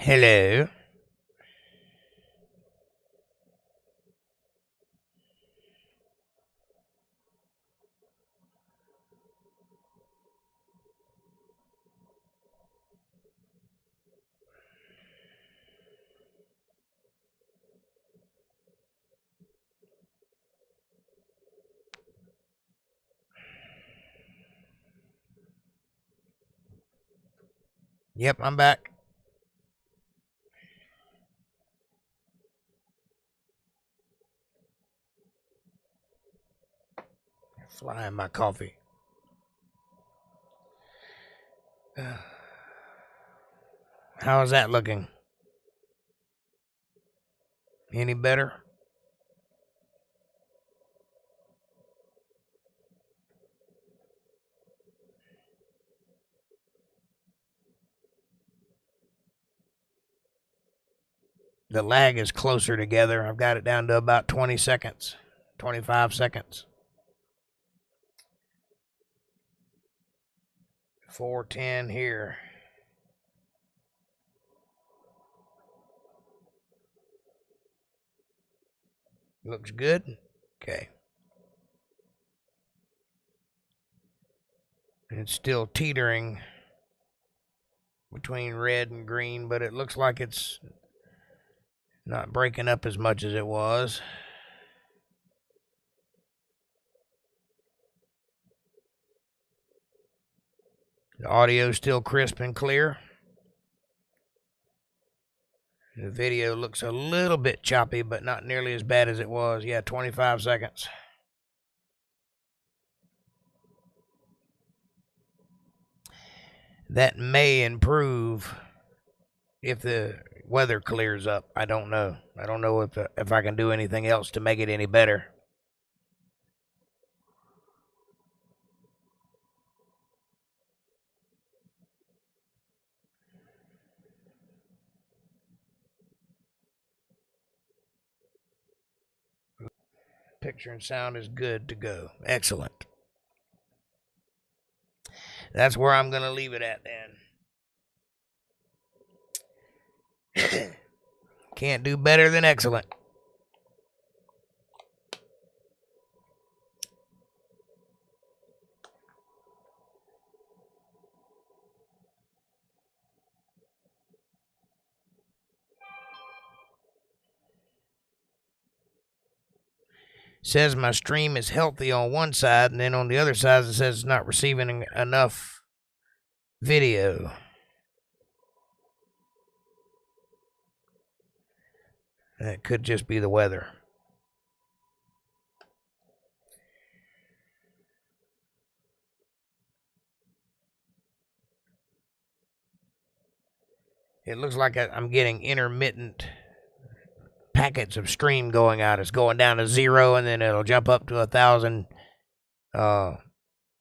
Hello. Yep, I'm back. Flying my coffee. How is that looking? Any better? The lag is closer together. I've got it down to about 20 seconds, 25 seconds. 410 here. Looks good. Okay. It's still teetering between red and green, but it looks like it's not breaking up as much as it was. The audio is still crisp and clear. The video looks a little bit choppy, but not nearly as bad as it was. Yeah, 25 seconds. That may improve if the weather clears up. I don't know. I don't know if I can do anything else to make it any better. Picture and sound is good to go. Excellent. That's where I'm going to leave it at then. Can't do better than excellent. Says my stream is healthy on one side, and then on the other side it says it's not receiving enough video. That could just be the weather. It looks like I'm getting intermittent packets of stream going out. It's going down to 0, and then it'll jump up to 1,000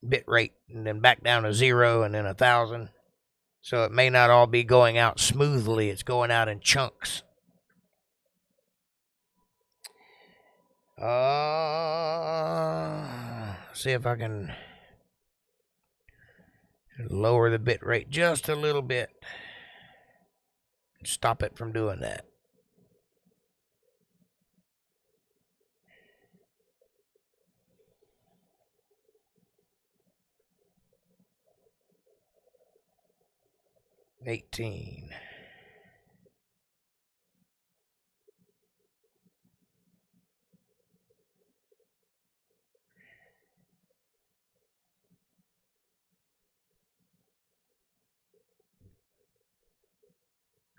bit rate, and then back down to 0, and then 1,000. So it may not all be going out smoothly. It's going out in chunks. See if I can lower the bit rate just a little bit. Stop it from doing that. $18.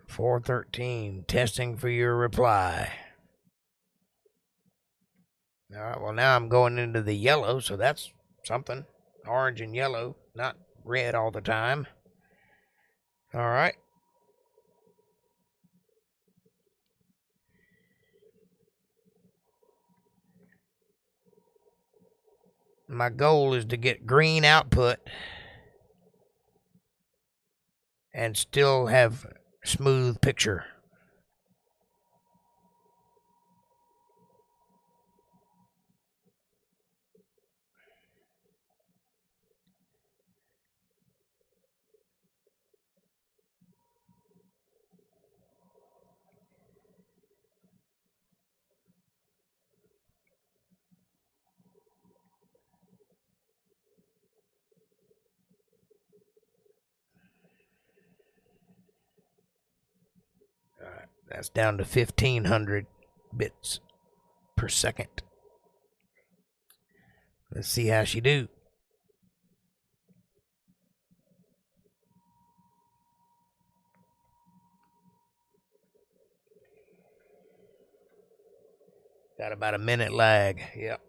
$4.13. Testing for your reply. All right, well, now I'm going into the yellow, so that's something. Orange and yellow, not red all the time. All right. My goal is to get green output and still have smooth picture. That's down to 1,500 bits per second. Let's see how she do. Got about a minute lag. Yep.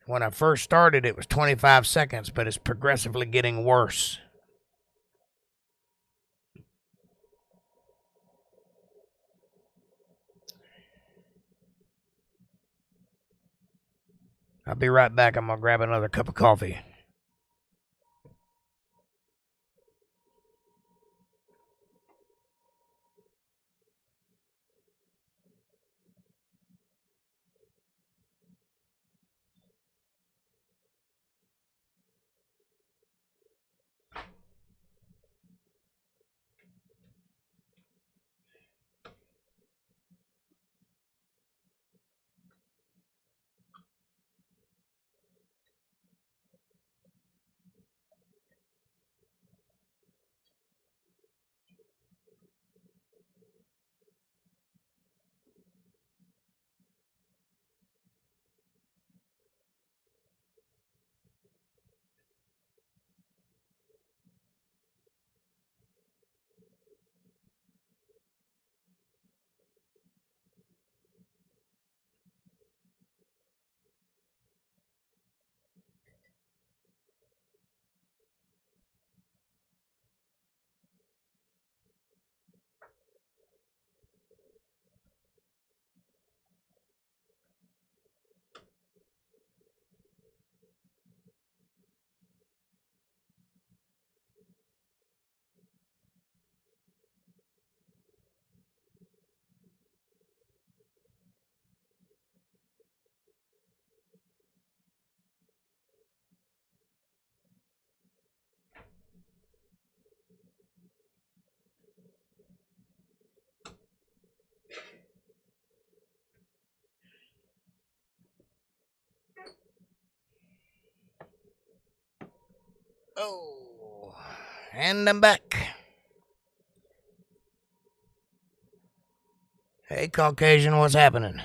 When I first started, it was 25 seconds, but it's progressively getting worse. I'll be right back. I'm going to grab another cup of coffee. Oh, and I'm back. Hey, Caucasian, what's happening?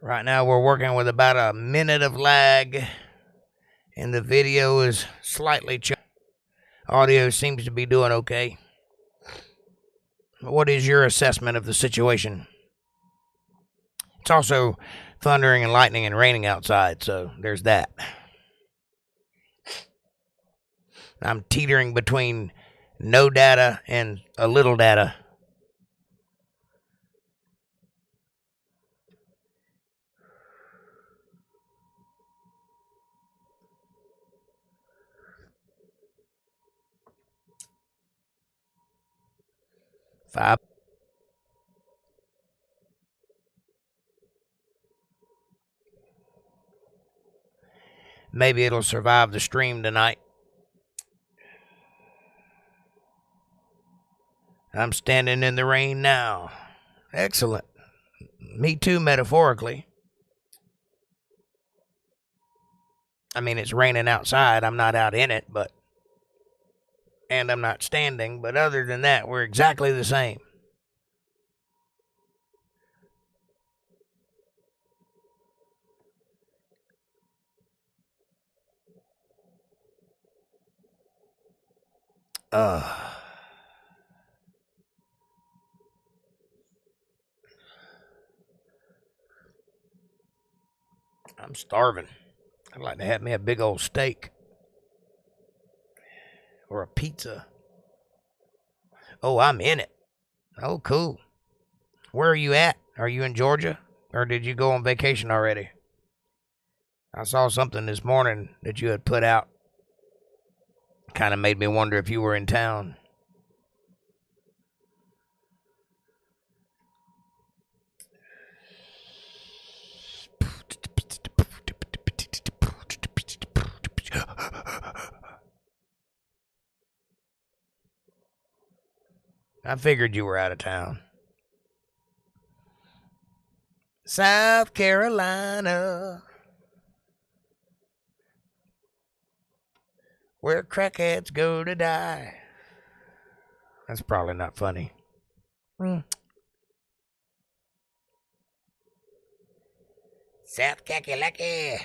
Right now, we're working with about a minute of lag, and the video is slightly choppy. Audio seems to be doing okay. What is your assessment of the situation? It's also thundering and lightning and raining outside, so there's that. I'm teetering between no data and a little data. Five. Maybe it'll survive the stream tonight. I'm standing in the rain now. Excellent. Me too, metaphorically. I mean, it's raining outside. I'm not out in it, but... And I'm not standing, but other than that, we're exactly the same. I'm starving. I'd like to have me a big old steak. Or a pizza. Oh, I'm in it. Oh, cool. Where are you at? Are you in Georgia? Or did you go on vacation already? I saw something this morning that you had put out. Kind of made me wonder if you were in town. I figured you were out of town. South Carolina, where crackheads go to die. That's probably not funny. South Kakalaki.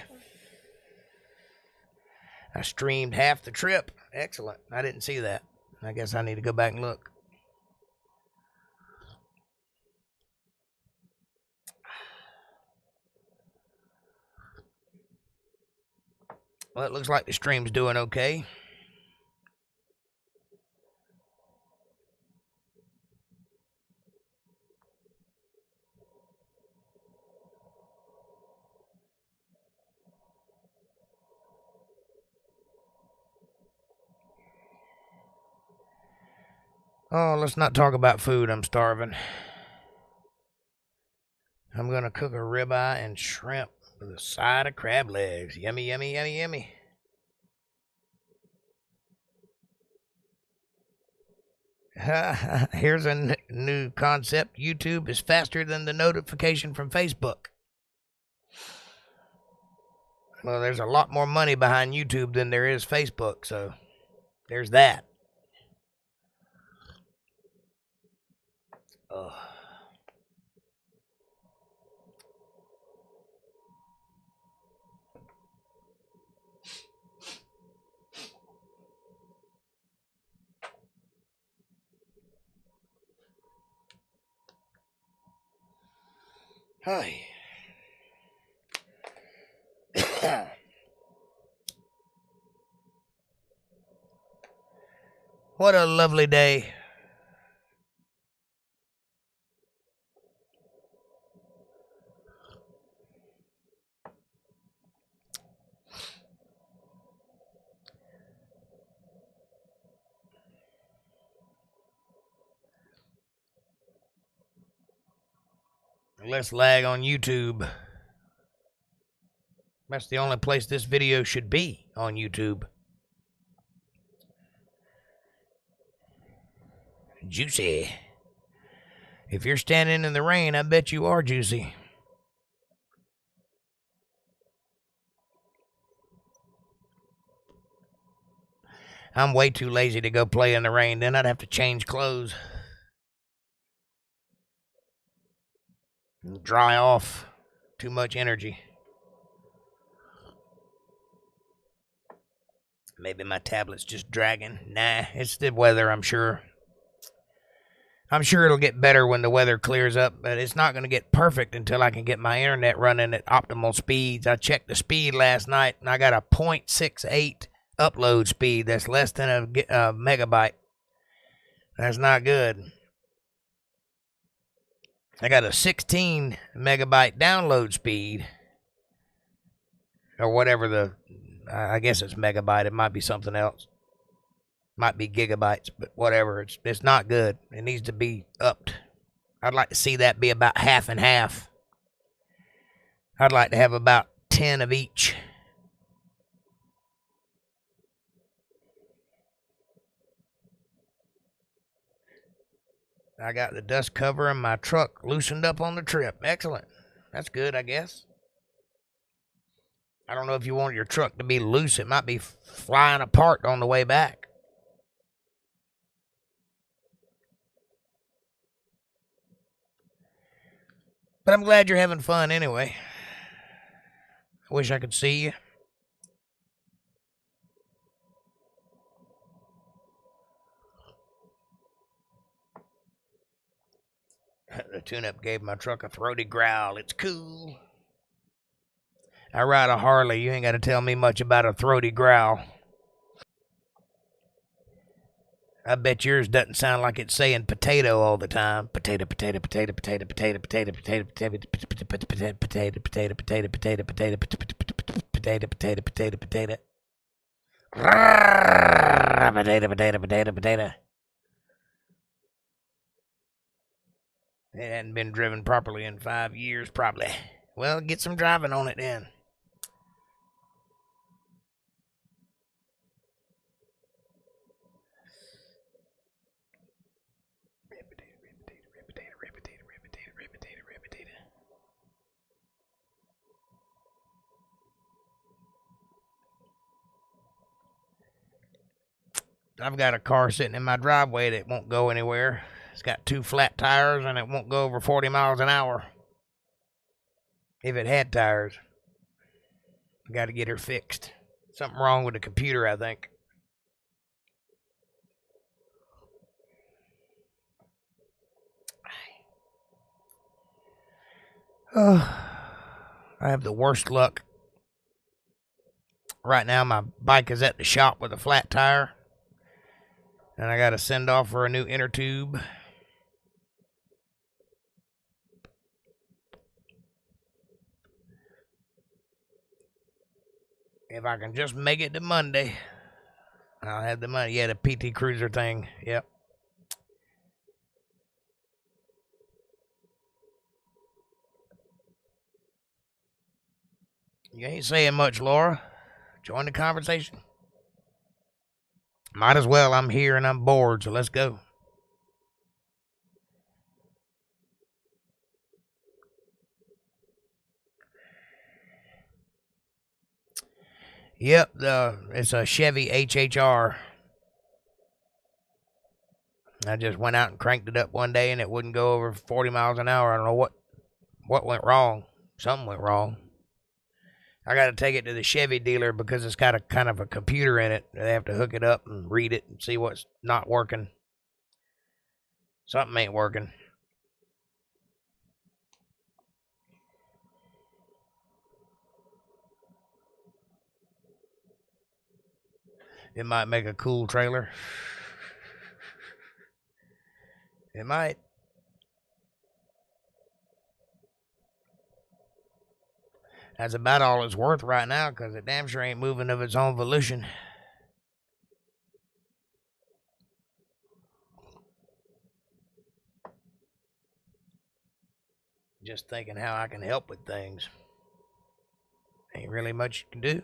I streamed half the trip. Excellent. I didn't see that. I guess I need to go back and look. Well, it looks like the stream's doing okay. Oh, let's not talk about food. I'm starving. I'm going to cook a ribeye and shrimp with a side of crab legs. Yummy, yummy, yummy, yummy. Here's a new concept. YouTube is faster than the notification from Facebook. Well, there's a lot more money behind YouTube than there is Facebook, so there's that. Ugh. Hi. What a lovely day. Less lag on YouTube. That's the only place this video should be, on YouTube. Juicy. If you're standing in the rain, I bet you are juicy. I'm way too lazy to go play in the rain. Then I'd have to change clothes. Dry off. Too much energy. Maybe my tablet's just dragging. Nah, it's the weather, I'm sure. I'm sure it'll get better when the weather clears up, but it's not going to get perfect until I can get my internet running at optimal speeds. I checked the speed last night, and I got a 0.68 upload speed. That's less than a megabyte. That's not good. I got a 16 megabyte download speed, or whatever I guess it's megabyte. It might be something else. Might be gigabytes, but whatever. It's not good. It needs to be upped. I'd like to see that be about half and half. I'd like to have about 10 of each. I got the dust cover in my truck loosened up on the trip. Excellent. That's good, I guess. I don't know if you want your truck to be loose. It might be flying apart on the way back. But I'm glad you're having fun anyway. I wish I could see you. The tune-up gave my truck a throaty growl. It's cool. I ride a Harley. You ain't got to tell me much about a throaty growl. I bet yours doesn't sound like it's saying potato all the time. Potato, potato, potato, potato, potato, potato, potato, potato, potato, potato, potato, potato, potato, potato, potato, potato, potato, potato, potato, potato. Potato, potato, potato, potato. It hadn't been driven properly in 5 years, probably. Well, get some driving on it then. I've got a car sitting in my driveway that won't go anywhere. It's got 2 flat tires and it won't go over 40 miles an hour. If it had tires. I got to get her fixed. Something wrong with the computer, I think. I have the worst luck. Right now, my bike is at the shop with a flat tire. And I got to send off for a new inner tube. If I can just make it to Monday, I'll have the money. Yeah, the PT Cruiser thing. Yep. You ain't saying much, Laura. Join the conversation. Might as well. I'm here and I'm bored, so let's go. Yep, it's a Chevy HHR. I just went out and cranked it up one day and it wouldn't go over 40 miles an hour. I don't know what went wrong. Something went wrong. I got to take it to the Chevy dealer because it's got a kind of a computer in it. They have to hook it up and read it and see what's not working. Something ain't working. It might make a cool trailer. It might. That's about all it's worth right now because it damn sure ain't moving of its own volition. Just thinking how I can help with things. Ain't really much you can do.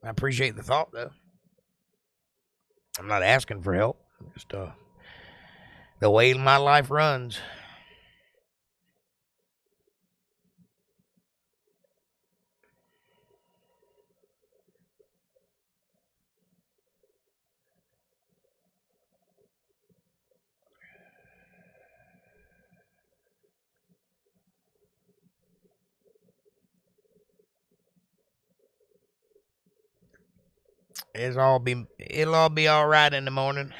I appreciate the thought, though. I'm not asking for help. Just the way my life runs. It'll all be all right in the morning.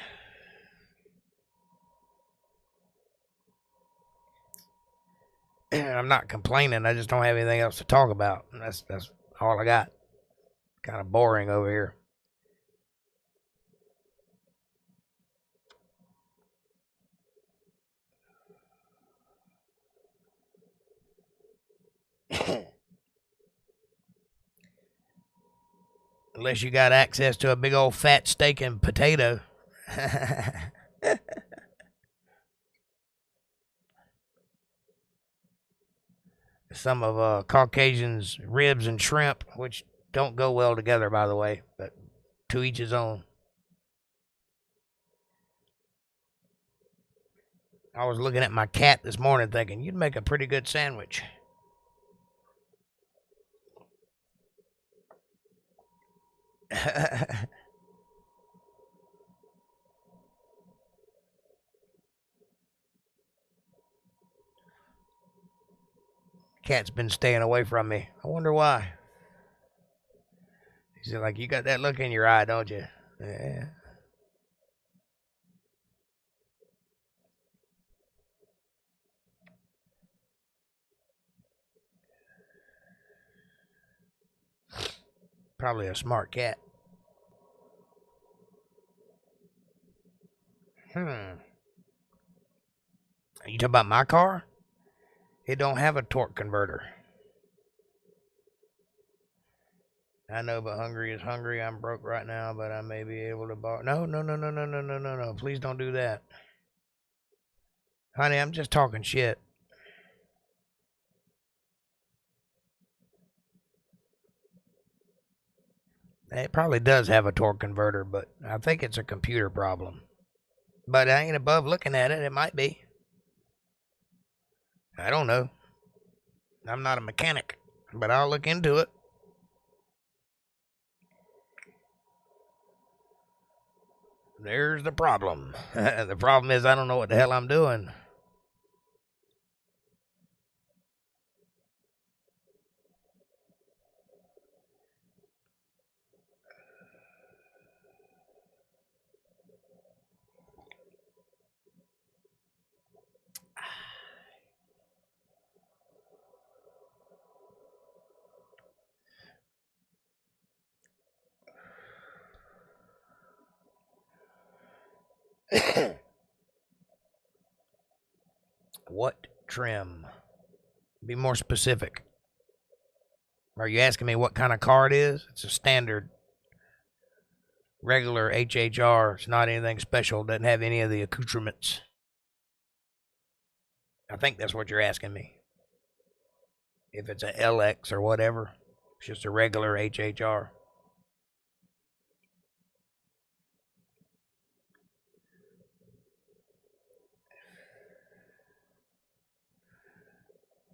I'm not complaining. I just don't have anything else to talk about. That's all I got. Kind of boring over here. Unless you got access to a big old fat steak and potato. Some of Caucasians' ribs and shrimp, which don't go well together, by the way, but to each his own. I was looking at my cat this morning thinking, you'd make a pretty good sandwich. Cat's been staying away from me. I wonder why. He said, like, you got that look in your eye, don't you? Yeah. Probably a smart cat. Are you talking about my car? It don't have a torque converter. I know, but hungry is hungry. I'm broke right now, but I may be able to borrow. No. Please don't do that. Honey, I'm just talking shit. It probably does have a torque converter, but I think it's a computer problem. But I ain't above looking at it. It might be. I don't know. I'm not a mechanic, but I'll look into it. There's the problem. The problem is I don't know what the hell I'm doing. What trim? Be more specific. Are you asking me what kind of car it is? It's a standard, regular HHR. It's not anything special. It doesn't have any of the accoutrements. I think that's what you're asking me. If it's a LX or whatever, it's just a regular HHR.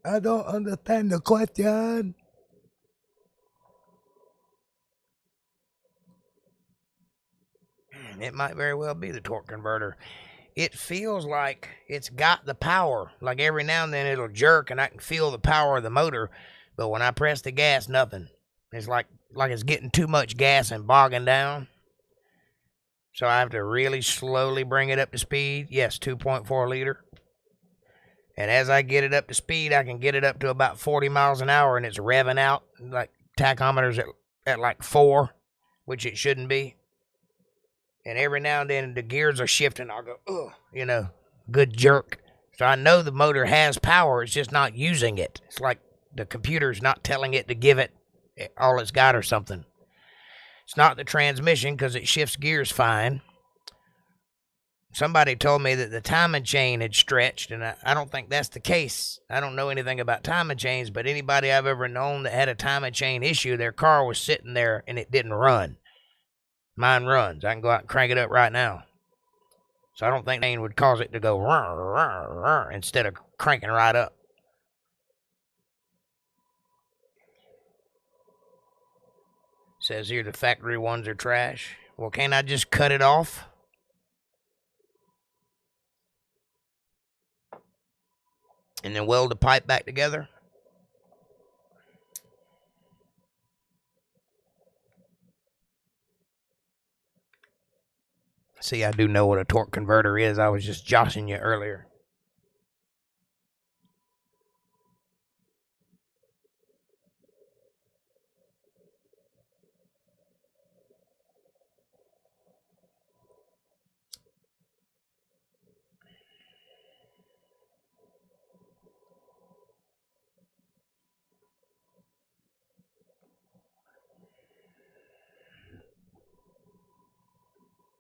I don't understand the question. It might very well be the torque converter. It feels like it's got the power. Like every now and then it'll jerk and I can feel the power of the motor. But when I press the gas, nothing. It's like it's getting too much gas and bogging down. So I have to really slowly bring it up to speed. Yes, 2.4 liter. And as I get it up to speed, I can get it up to about 40 miles an hour and it's revving out. Like tachometer's at like 4, which it shouldn't be. And every now and then the gears are shifting. I'll go, ugh, you know, good jerk. So I know the motor has power. It's just not using it. It's like the computer's not telling it to give it all it's got or something. It's not the transmission because it shifts gears fine. Somebody told me that the timing chain had stretched, and I don't think that's the case. I don't know anything about timing chains, but anybody I've ever known that had a timing chain issue, their car was sitting there and it didn't run. Mine runs. I can go out and crank it up right now. So I don't think chain would cause it to go instead of cranking right up. Says here the factory ones are trash. Well, can't I just cut it off? And then weld the pipe back together? See, I do know what a torque converter is. I was just joshing you earlier.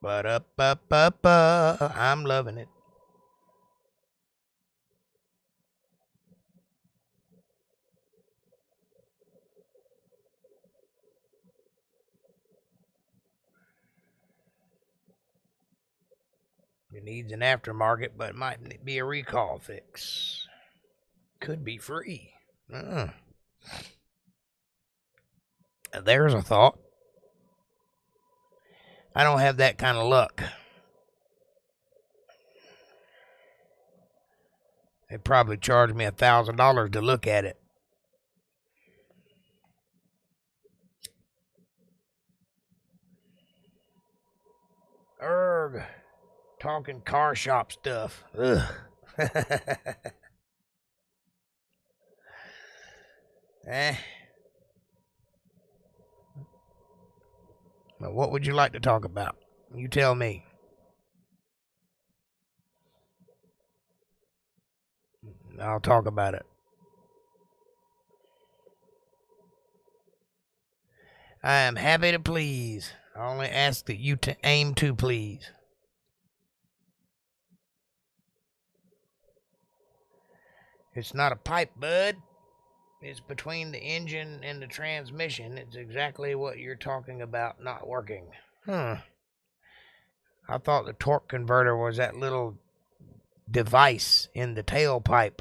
But up, I'm loving it. It needs an aftermarket, but it might be a recall fix. Could be free. There's a thought. I don't have that kind of luck. They probably charged me $1,000 to look at it. Erg. Talking car shop stuff. Ugh. Well, what would you like to talk about? You tell me. I'll talk about it. I am happy to please. I only ask that you aim to please. It's not a pipe, bud. It's between the engine and the transmission. It's exactly what you're talking about not working. I thought the torque converter was that little device in the tailpipe.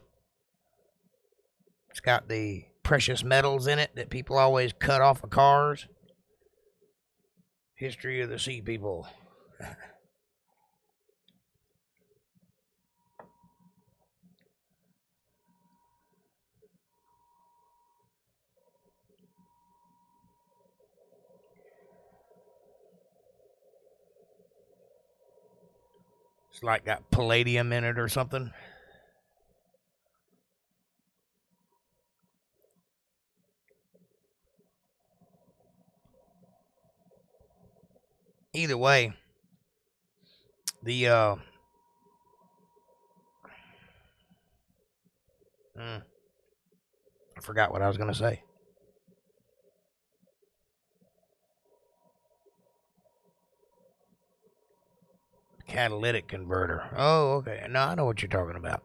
It's got the precious metals in it that people always cut off of cars. History of the sea people. It's like got palladium in it or something. Either way, the I forgot what I was going to say. Catalytic converter. Oh, okay. No, I know what you're talking about.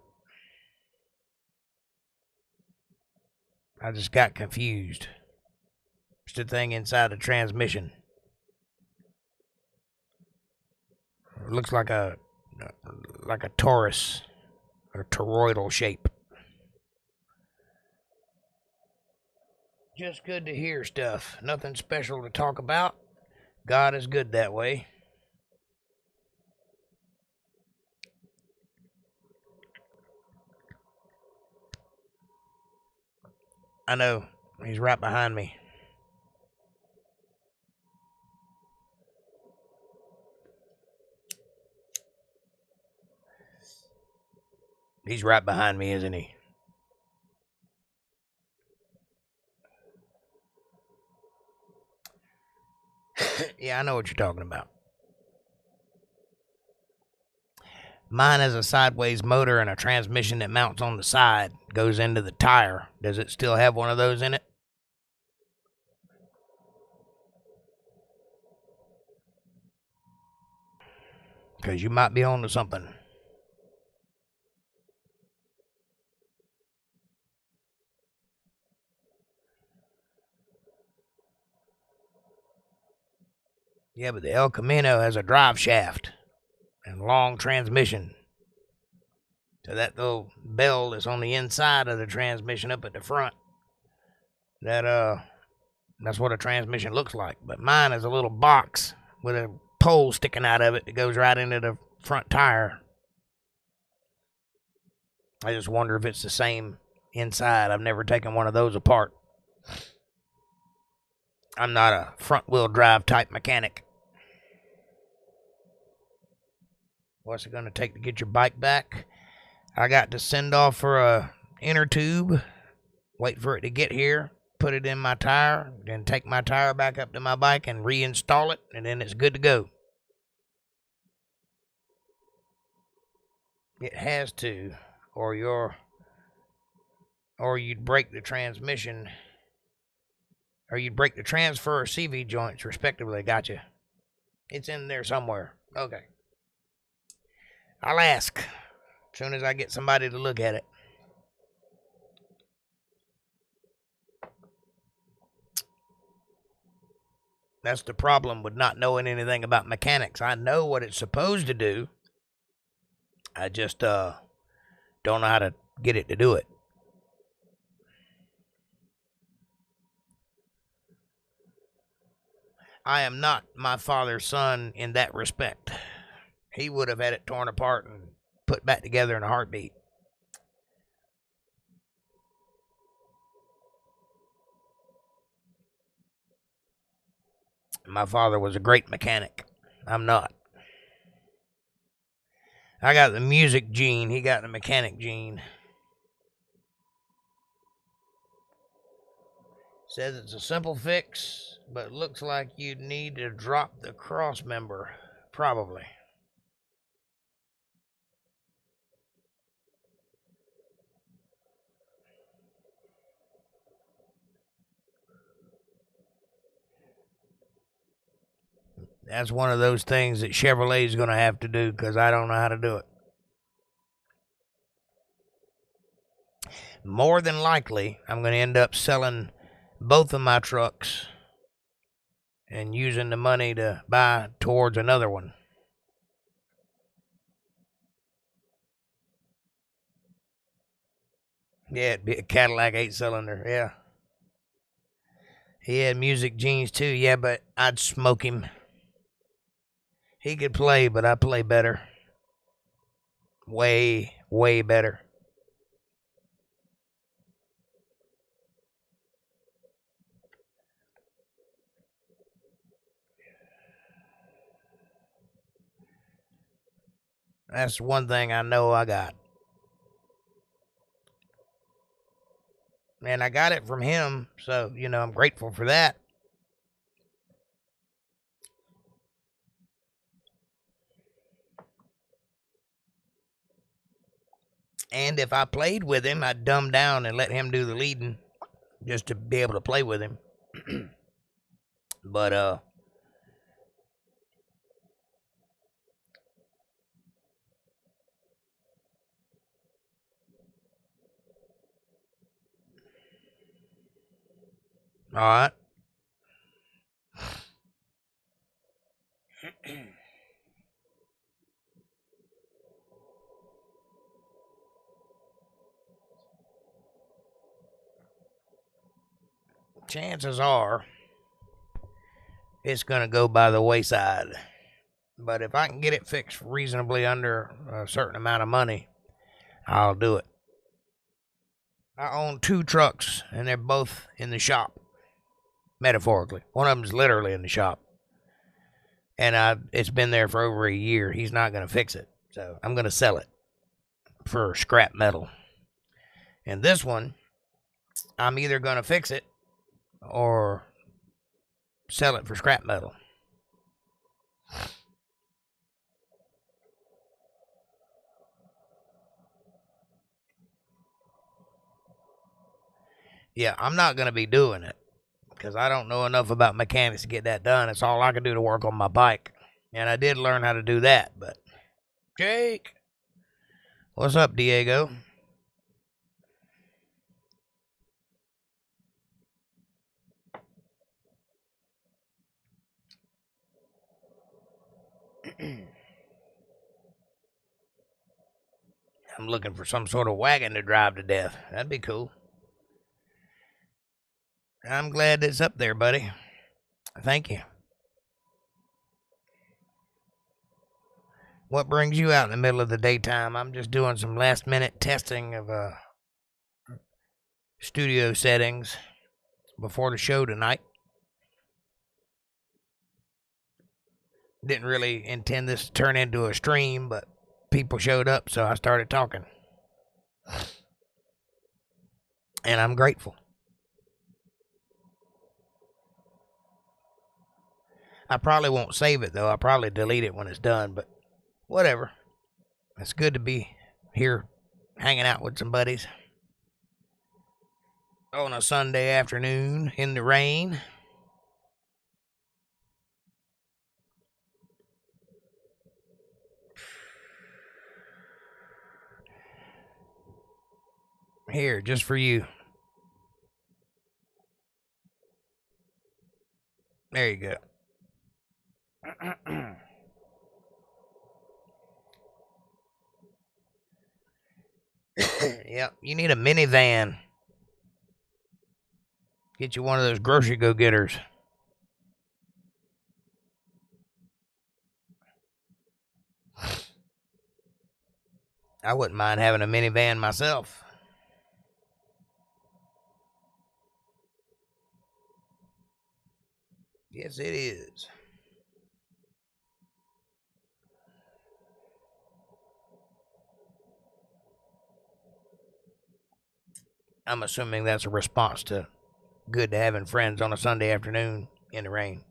I just got confused. It's the thing inside the transmission. It looks like a torus or toroidal shape. Just good to hear stuff. Nothing special to talk about. God is good that way. I know. He's right behind me. He's right behind me, isn't he? Yeah, I know what you're talking about. Mine has a sideways motor and a transmission that mounts on the side, goes into the tire. Does it still have one of those in it? Because you might be on to something. Yeah, but the El Camino has a drive shaft and long transmission. So that little bell that's on the inside of the transmission up at the front, that's what a transmission looks like. But mine is a little box with a pole sticking out of it that goes right into the front tire. I just wonder if it's the same inside. I've never taken one of those apart. I'm not a front-wheel drive type mechanic. What's it going to take to get your bike back? I got to send off for a inner tube, wait for it to get here, put it in my tire, then take my tire back up to my bike and reinstall it, and then it's good to go. It has to, or you'd break the transmission, or you'd break the transfer or CV joints, respectively. Gotcha. It's in there somewhere. Okay. I'll ask as soon as I get somebody to look at it. That's the problem with not knowing anything about mechanics. I know what it's supposed to do. I just don't know how to get it to do it. I am not my father's son in that respect. He would have had it torn apart and put back together in a heartbeat. My father was a great mechanic. I'm not. I got the music gene. He got the mechanic gene. Says it's a simple fix, but looks like you'd need to drop the cross member. Probably. That's one of those things that Chevrolet's going to have to do because I don't know how to do it. More than likely, I'm going to end up selling both of my trucks and using the money to buy towards another one. Yeah, it'd be a Cadillac 8-cylinder, yeah. He had music genes too, yeah, but I'd smoke him. He could play, but I play better. Way, way better. That's one thing I know I got. And I got it from him, so, you know, I'm grateful for that. And if I played with him, I'd dumb down and let him do the leading just to be able to play with him. But, all right. Chances are it's going to go by the wayside. But if I can get it fixed reasonably under a certain amount of money, I'll do it. I own 2 trucks, and they're both in the shop, metaphorically. One of them's literally in the shop. And it's been there for over a year. He's not going to fix it. So I'm going to sell it for scrap metal. And this one, I'm either going to fix it or sell it for scrap metal. Yeah, I'm not going to be doing it because I don't know enough about mechanics to get that done. It's all I can do to work on my bike. And I did learn how to do that, but Jake, what's up, Diego? I'm looking for some sort of wagon to drive to death. That'd be cool. I'm glad it's up there, buddy. Thank you. What brings you out in the middle of the daytime? I'm just doing some last minute testing of studio settings before the show tonight. Didn't really intend this to turn into a stream, but people showed up, so I started talking. And I'm grateful. I probably won't save it, though. I'll probably delete it when it's done, but whatever. It's good to be here hanging out with some buddies on a Sunday afternoon in the rain. Here, just for you. There you go. Yep, you need a minivan. Get you one of those grocery go-getters. I wouldn't mind having a minivan myself. Yes, it is. I'm assuming that's a response to good to having friends on a Sunday afternoon in the rain.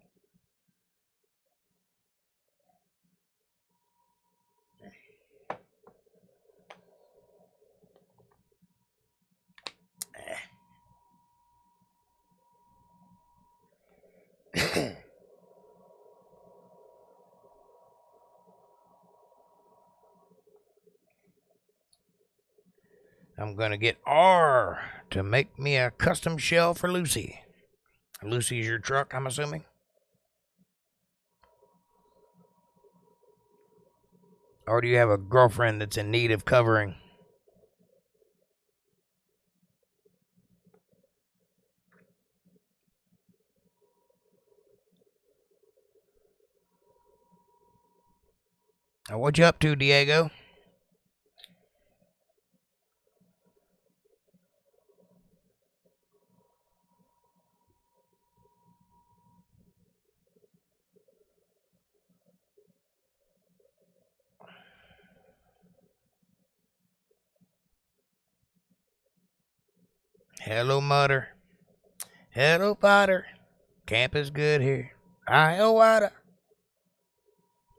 I'm going to get R to make me a custom shell for Lucy. Lucy's your truck, I'm assuming? Or do you have a girlfriend that's in need of covering? What you up to, Diego? Hello, Mutter. Hello, Potter. Camp is good here. Water.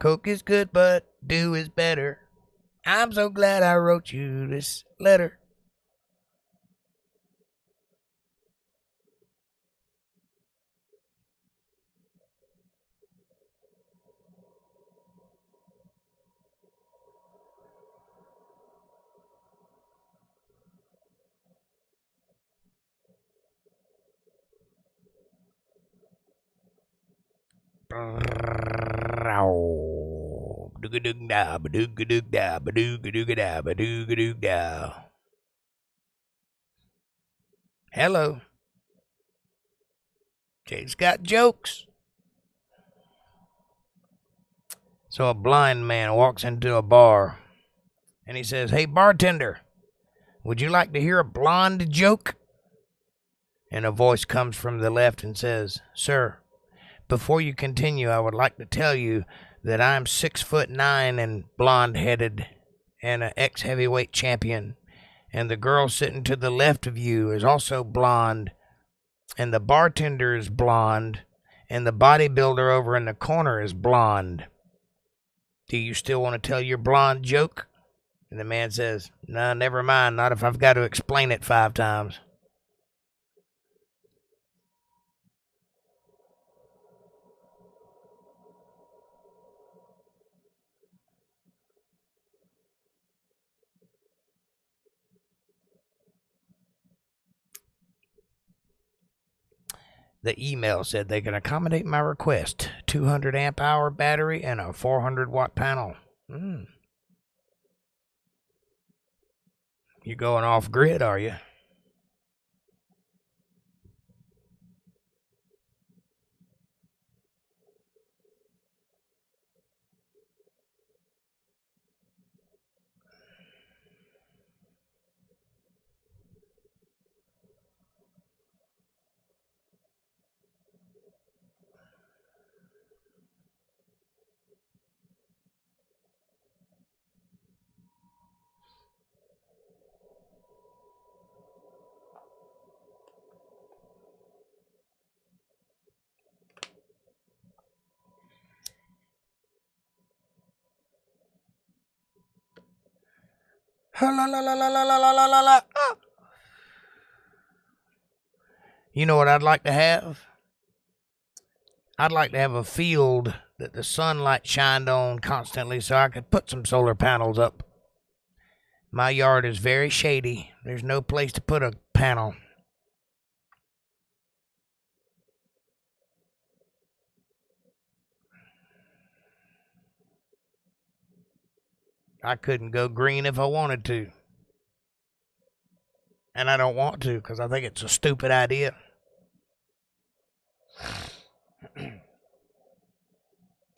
Coke is good, but do is better. I'm so glad I wrote you this letter. Hello. Jake's got jokes. So a blind man walks into a bar and he says, "Hey, bartender, would you like to hear a blonde joke?" And a voice comes from the left and says, "Sir, before you continue, I would like to tell you that I'm 6'9" and blonde-headed and an ex-heavyweight champion. And the girl sitting to the left of you is also blonde. And the bartender is blonde. And the bodybuilder over in the corner is blonde. Do you still want to tell your blonde joke?" And the man says, "No, never mind. Not if I've got to explain it 5 times. The email said they can accommodate my request. 200 amp hour battery and a 400 watt panel. You going off grid, are you? You know what I'd like to have? I'd like to have a field that the sunlight shined on constantly so I could put some solar panels up. My yard is very shady. There's no place to put a panel. I couldn't go green if I wanted to. And I don't want to because I think it's a stupid idea.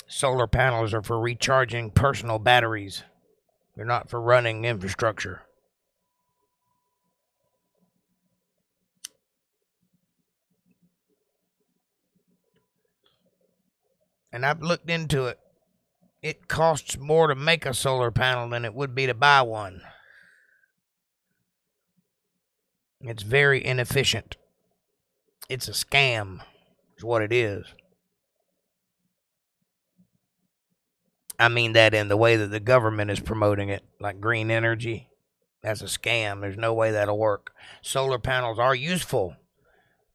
Solar panels are for recharging personal batteries. They're not for running infrastructure. And I've looked into it. It costs more to make a solar panel than it would be to buy one. It's very inefficient. It's a scam, is what it is. I mean that in the way that the government is promoting it, like green energy. That's a scam. There's no way that'll work. Solar panels are useful,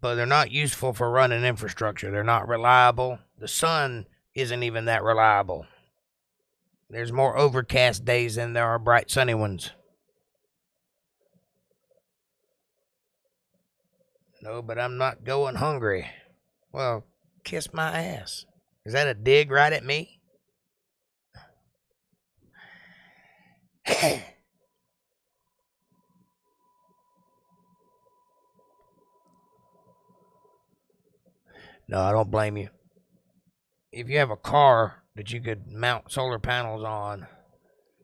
but they're not useful for running infrastructure. They're not reliable. The sun isn't even that reliable. There's more overcast days than there are bright sunny ones. No, but I'm not going hungry. Well, kiss my ass. Is that a dig right at me? No, I don't blame you. If you have a car that you could mount solar panels on,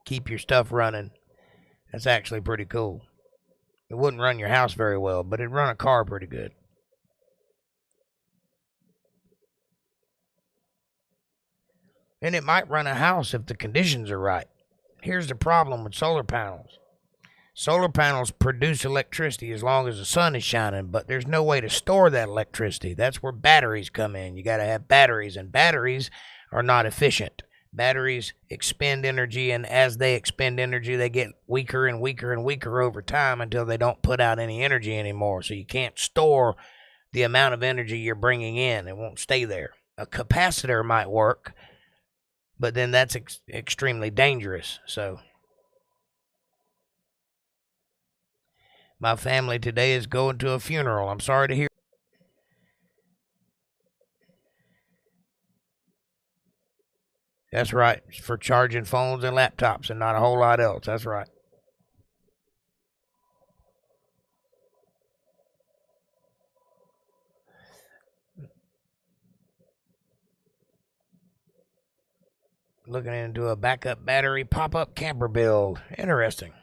keep your stuff running, that's actually pretty cool. It wouldn't run your house very well, but it'd run a car pretty good. And it might run a house if the conditions are right. Here's the problem with solar panels. Solar panels produce electricity as long as the sun is shining, but there's no way to store that electricity. That's where batteries come in. You got to have batteries, and batteries are not efficient. Batteries expend energy, and as they expend energy, they get weaker and weaker and weaker over time until they don't put out any energy anymore. So you can't store the amount of energy you're bringing in. It won't stay there. A capacitor might work, but then that's extremely dangerous. So my family today is going to a funeral. I'm sorry to hear. That's right. It's for charging phones and laptops and not a whole lot else. That's right. Looking into a backup battery pop-up camper build. Interesting.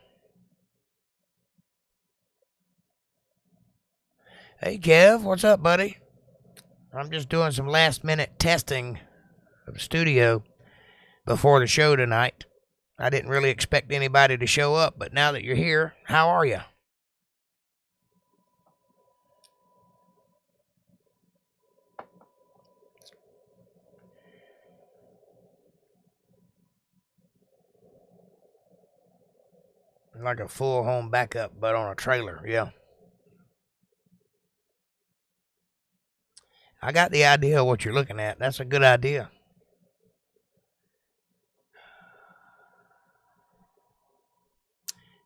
Hey, Kev. What's up, buddy? I'm just doing some last-minute testing of the studio before the show tonight. I didn't really expect anybody to show up, but now that you're here, how are you? Like a full home backup, but on a trailer, yeah. I got the idea of what you're looking at. That's a good idea.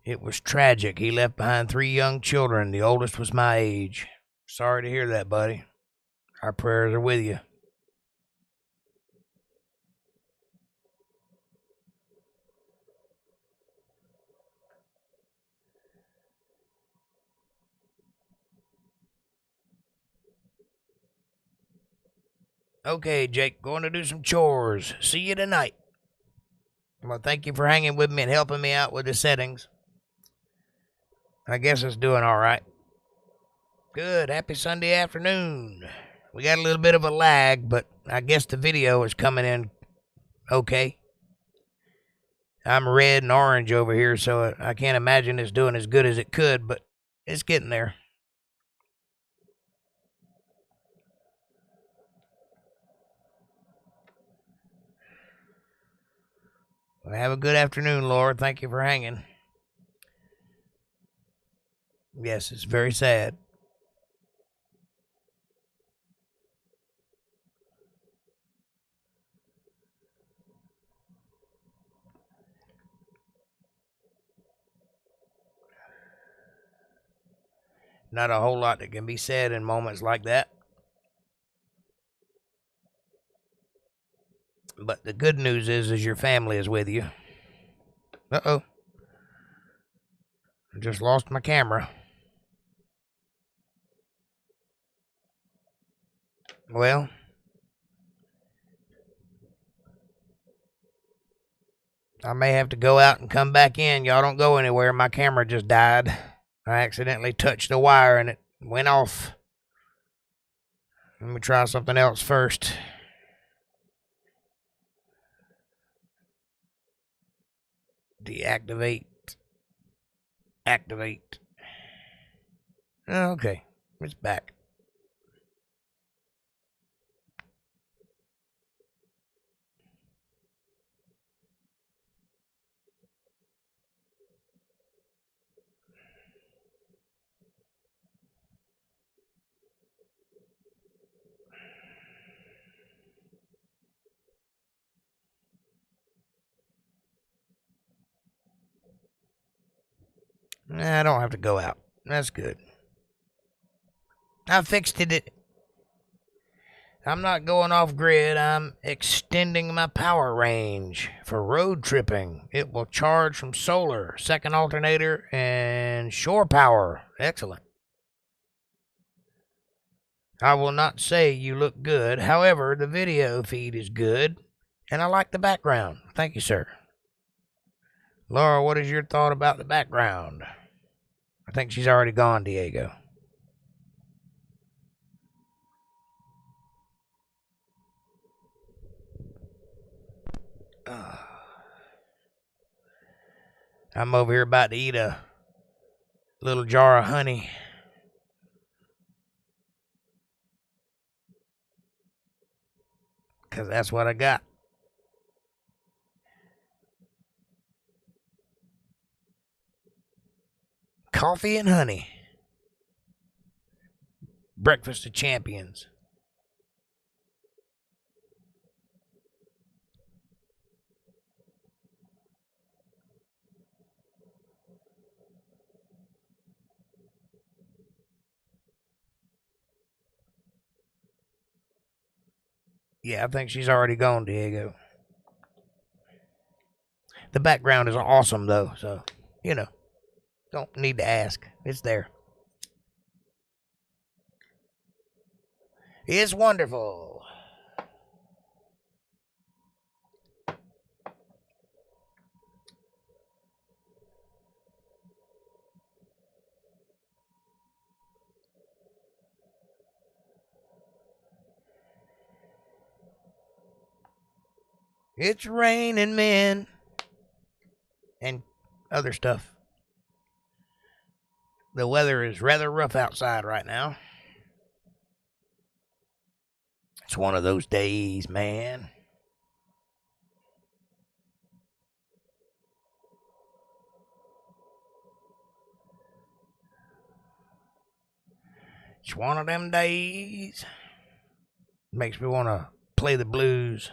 It was tragic. He left behind 3 young children. The oldest was my age. Sorry to hear that, buddy. Our prayers are with you. Okay, Jake, going to do some chores. See you tonight. Well, thank you for hanging with me and helping me out with the settings. I guess it's doing all right. Good. Happy Sunday afternoon. We got a little bit of a lag, but I guess the video is coming in okay. I'm red and orange over here, so I can't imagine it's doing as good as it could, but it's getting there. Well, have a good afternoon, Laura. Thank you for hanging. Yes, it's very sad. Not a whole lot that can be said in moments like that. But the good news is your family is with you. Uh-oh. I just lost my camera. Well, I may have to go out and come back in. Y'all don't go anywhere. My camera just died. I accidentally touched the wire and it went off. Let me try something else first. Deactivate. Activate. Okay, it's back. I don't have to go out. That's good. I fixed it. I'm not going off grid. I'm extending my power range for road tripping. It will charge from solar, second alternator, and shore power. Excellent. I will not say you look good. However, the video feed is good, and I like the background. Thank you, sir. Laura, what is your thought about the background? I think she's already gone, Diego. I'm over here about to eat a Little jar of honey. Because that's what I got. Coffee and honey. Breakfast of champions. Yeah, I think she's already gone, Diego. The background is awesome, though, so, you know, don't need to ask. It's there. It's wonderful. It's raining men. And other stuff. The weather is rather rough outside right now. It's one of those days, man. It's one of them days. Makes me want to play the blues.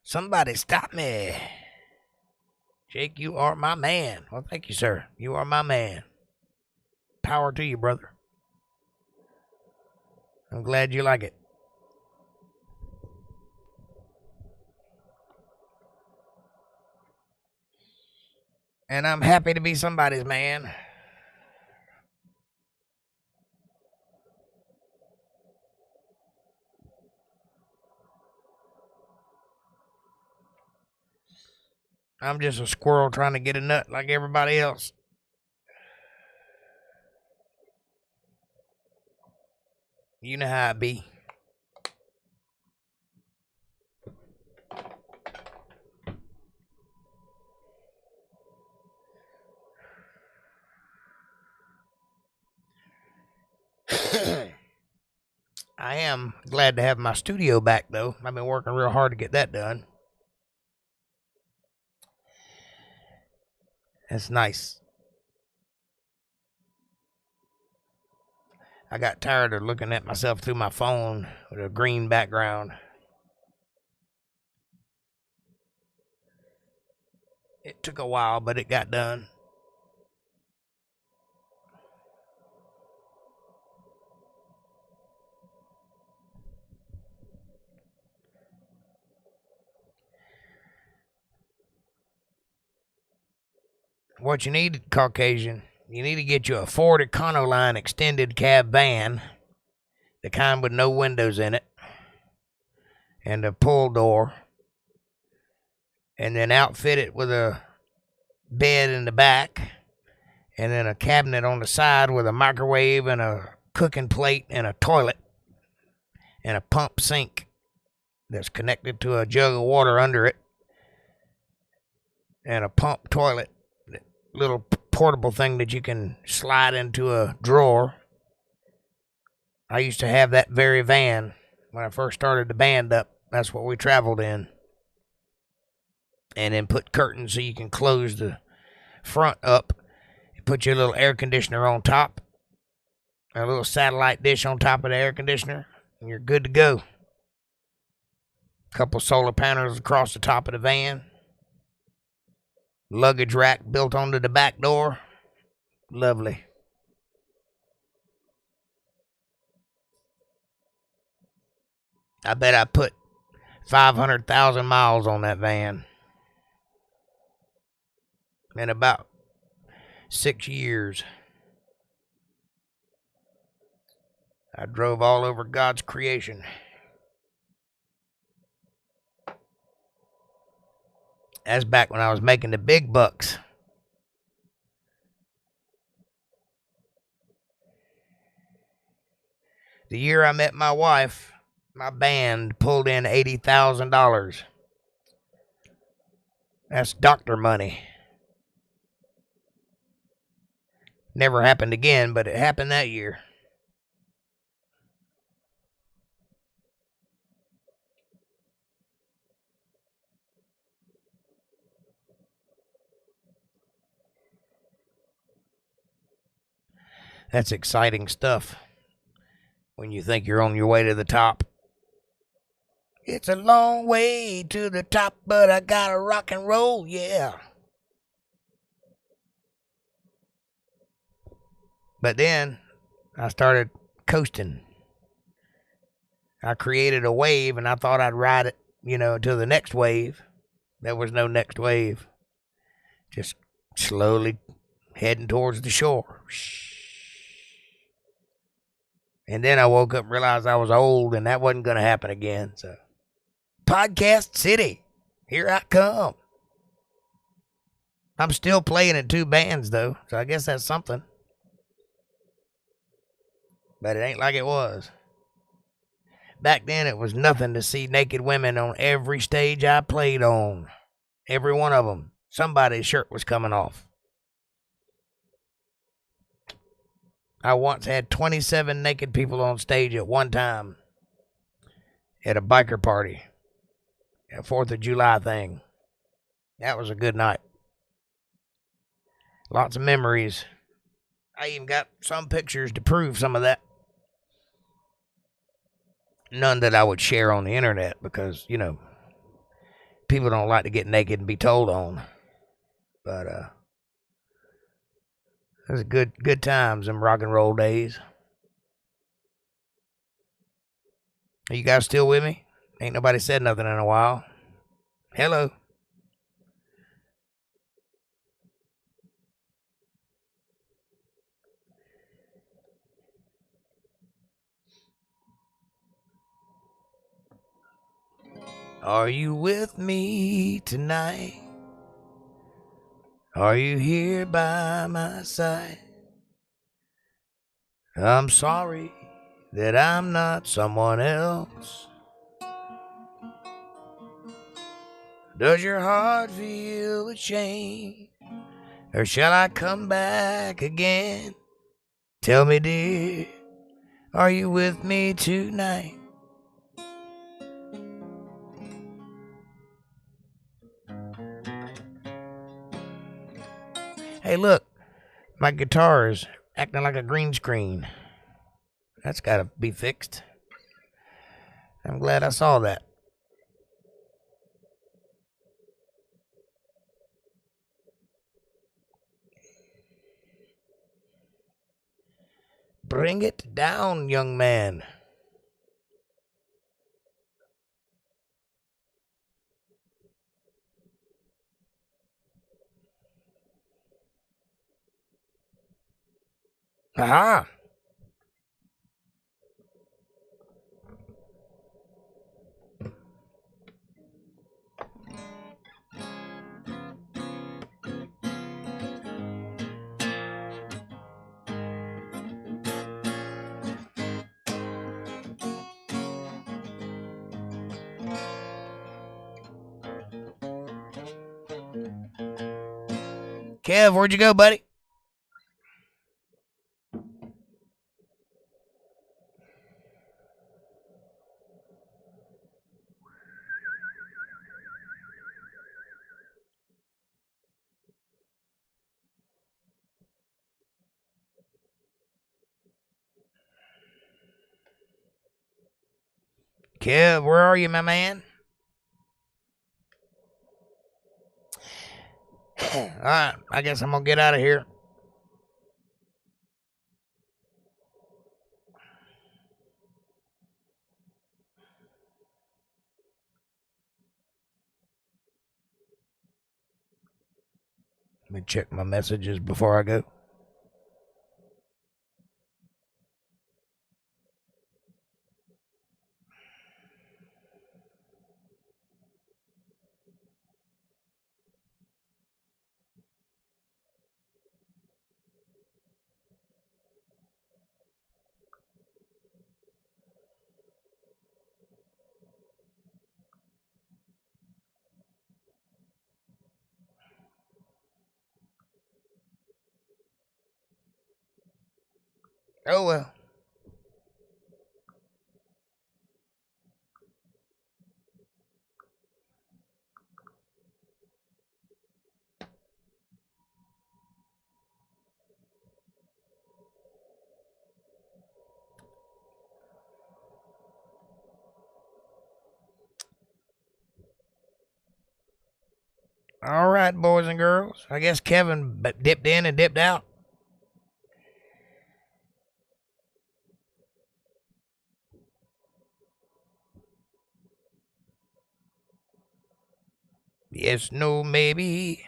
Somebody stop me. Jake, you are my man. Well, thank you, sir. You are my man. Power to you, brother. I'm glad you like it. And I'm happy to be somebody's man. I'm just a squirrel trying to get a nut like everybody else. You know how it be. I am glad to have my studio back, though. I've been working real hard to get that done. That's nice. I got tired of looking at myself through my phone with a green background. It took a while, but it got done. What you need, Caucasian, you need to get you a Ford Econoline extended cab van, the kind with no windows in it, and a pull door, and then outfit it with a bed in the back, and then a cabinet on the side with a microwave and a cooking plate and a toilet and a pump sink that's connected to a jug of water under it, and a pump toilet, little portable thing that you can slide into a drawer. I used to have that very van when I first started the band up. That's what we traveled in. And then put curtains so you can close the front up. Put your little air conditioner on top. A little satellite dish on top of the air conditioner. And you're good to go. Couple solar panels across the top of the van. Luggage rack built onto the back door. Lovely. I bet I put 500,000 miles on that van. In about 6 years. I drove all over God's creation. That's back when I was making the big bucks. The year I met my wife, my band pulled in $80,000. That's doctor money. Never happened again, but it happened that year. That's exciting stuff when you think you're on your way to the top. It's a long way to the top, but I gotta rock and roll, yeah. But then I started coasting. I created a wave, and I thought I'd ride it, to the next wave. There was no next wave. Just slowly heading towards the shore. And then I woke up and realized I was old, and that wasn't going to happen again. So, Podcast City, here I come. I'm still playing in 2 bands, though, so I guess that's something. But it ain't like it was. Back then, it was nothing to see naked women on every stage I played on. Every one of them. Somebody's shirt was coming off. I once had 27 naked people on stage at one time at a biker party. A 4th of July thing. That was a good night. Lots of memories. I even got some pictures to prove some of that. None that I would share on the internet because, people don't like to get naked and be told on. But it was good times, them rock and roll days. Are you guys still with me? Ain't nobody said nothing in a while. Hello. Are you with me tonight? Are you here by my side? I'm sorry that I'm not someone else. Does your heart feel ashamed? Or shall I come back again? Tell me, dear, are you with me tonight? Hey, look, my guitar is acting like a green screen. That's got to be fixed. I'm glad I saw that. Bring it down, young man. Aha! Kev, where'd you go, buddy? Kev, where are you, my man? All right, I guess I'm going to get out of here. Let me check my messages before I go. Oh, well. All right, boys and girls. I guess Kevin dipped in and dipped out. Yes, no, maybe.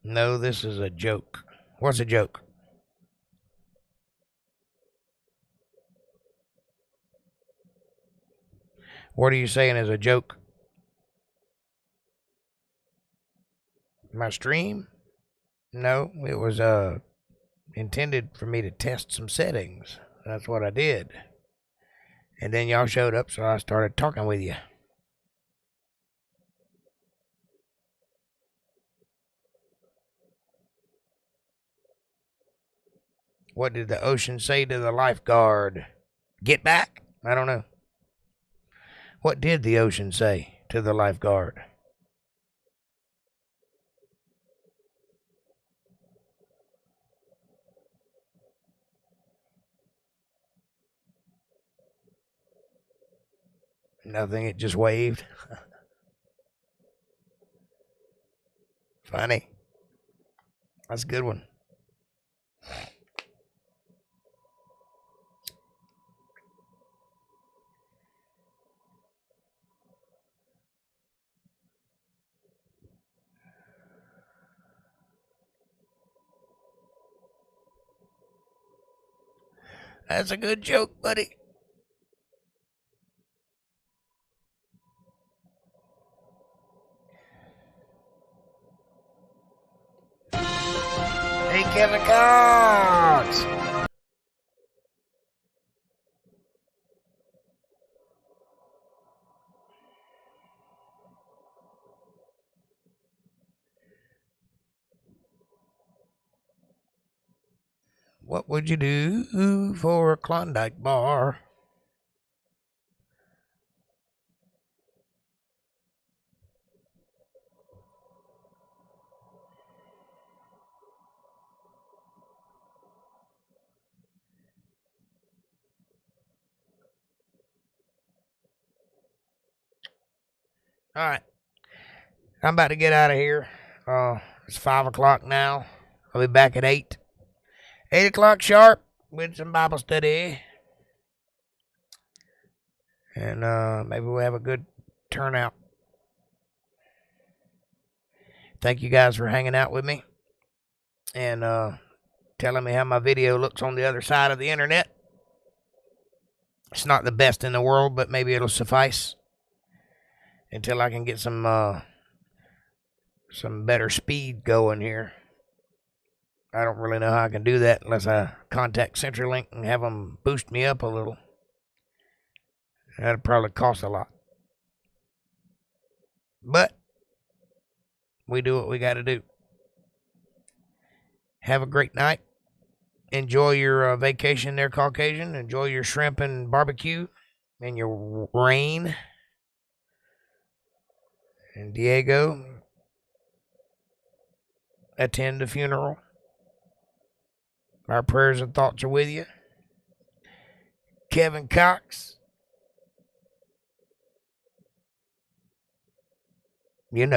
No, this is a joke. What's a joke? What are you saying is a joke? My stream? No, it was intended for me to test some settings. That's what I did. And then y'all showed up, so I started talking with you. What did the ocean say to the lifeguard? Get back? I don't know. What did the ocean say to the lifeguard? Nothing, it just waved. Funny. That's a good one. That's a good joke, buddy. Hey, Kevin Cox. What would you do for a Klondike bar? All right. I'm about to get out of here. It's 5 o'clock now. I'll be back at 8. 8 o'clock sharp with some Bible study. And maybe we'll have a good turnout. Thank you guys for hanging out with me. And telling me how my video looks on the other side of the internet. It's not the best in the world, but maybe it'll suffice until I can get some better speed going here. I don't really know how I can do that unless I contact CenturyLink and have them boost me up a little. That'd probably cost a lot. But we do what we got to do. Have a great night. Enjoy your vacation there, Caucasian. Enjoy your shrimp and barbecue and your rain. And Diego, attend the funeral. Our prayers and thoughts are with you. Kevin Cox, you know.